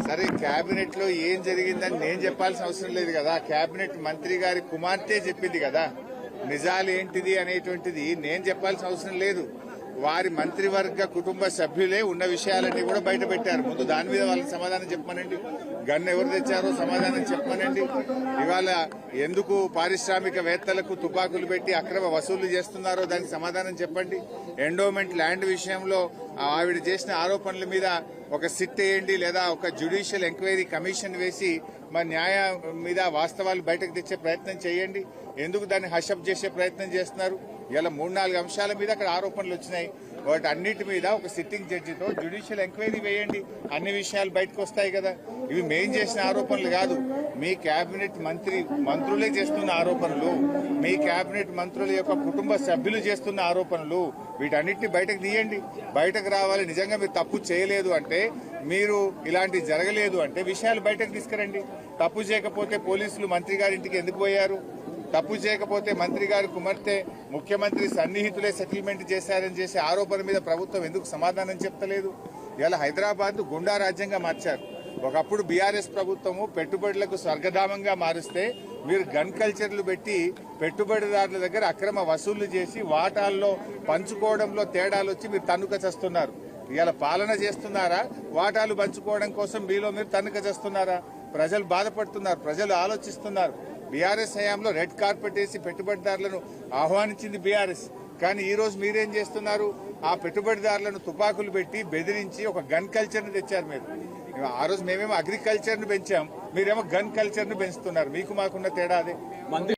సరే, కేబినెట్ లో ఏం జరిగిందని నేను చెప్పాల్సిన అవసరం లేదు కదా. కేబినెట్ మంత్రి గారి కుమార్తె చెప్పింది కదా. నిజాలు ఏంటిది అనేటువంటిది నేను చెప్పాల్సిన అవసరం లేదు. వారి మంత్రివర్గ కుటుంబ సభ్యులే ఉన్న విషయాలన్నీ కూడా బయట పెట్టారు. ముందు దాని మీద వాళ్ళకి సమాధానం చెప్పమనండి. గన్ను ఎవరు తెచ్చారో సమాధానం చెప్పమనండి. ఇవాళ ఎందుకు పారిశ్రామికవేత్తలకు తుపాకులు పెట్టి అక్రమ వసూళ్లు చేస్తున్నారో దానికి సమాధానం చెప్పండి. ఎండోమెంట్ ల్యాండ్ విషయంలో ఆవిడ చేసిన ఆరోపణల మీద ఒక సిట్ వేయండి, లేదా ఒక జ్యుడిషియల్ ఎంక్వైరీ కమిషన్ వేసి మా న్యాయం మీద వాస్తవాలు బయటకు తెచ్చే ప్రయత్నం చేయండి. ఎందుకు దాన్ని హషప్ చేసే ప్రయత్నం చేస్తున్నారు? ఇలా 3-4 అంశాల మీద అక్కడ ఆరోపణలు వచ్చినాయి. వాటి అన్నిటి మీద ఒక సిట్టింగ్ జడ్జితో జ్యుడిషియల్ ఎంక్వైరీ వేయండి. అన్ని విషయాలు బయటకు వస్తాయి కదా. ఇవి మేం చేసిన ఆరోపణలు కాదు, మీ కేబినెట్ మంత్రులే చేస్తున్న ఆరోపణలు, మీ కేబినెట్ మంత్రుల యొక్క కుటుంబ సభ్యులు చేస్తున్న ఆరోపణలు. వీటన్నిటిని బయటకు తీయండి. బయటకు రావాలి. నిజంగా మీరు తప్పు చేయలేదు అంటే, మీరు ఇలాంటి జరగలేదు అంటే విషయాలు బయటకు తీసుకురండి. తప్పు చేయకపోతే పోలీసులు మంత్రి గారింటికి ఎందుకు పోయారు? తప్పు చేయకపోతే మంత్రి గారి కుమార్తె ముఖ్యమంత్రి సన్నిహితులే సెటిల్మెంట్ చేశారని చేసే ఆరోపణ మీద ప్రభుత్వం ఎందుకు సమాధానం చెప్తలేదు? ఇలా హైదరాబాద్ గుండా రాజ్యంగా మార్చారు. ఒకప్పుడు బీఆర్ఎస్ ప్రభుత్వము పెట్టుబడులకు స్వర్గధామంగా మారుస్తే మీరు గన్ కల్చర్లు పెట్టి పెట్టుబడిదారుల దగ్గర అక్రమ వసూళ్లు చేసి వాటాల్లో పంచుకోవడంలో తేడాలు వచ్చి మీరు తన్నుక చేస్తున్నారు. ఇవాళ పాలన చేస్తున్నారా, వాటాలు పంచుకోవడం కోసం మీలో మీరు తన్నుక చేస్తున్నారా? ప్రజలు బాధపడుతున్నారు, ప్రజలు ఆలోచిస్తున్నారు. బీఆర్ఎస్ హయాంలో రెడ్ కార్పెట్ వేసి పెట్టుబడిదారులను ఆహ్వానించింది బీఆర్ఎస్. కానీ ఈ రోజు మీరేం చేస్తున్నారు? ఆ పెట్టుబడిదారులను తుపాకులు పెట్టి బెదిరించి ఒక గన్ కల్చర్ ని తెచ్చారు మీరు. ఆ రోజు మేమేమో అగ్రికల్చర్ ను పెంచాం, మీరేమో గన్ కల్చర్ ను పెంచుతున్నారు. మీకు మాకున్న తేడా అదే.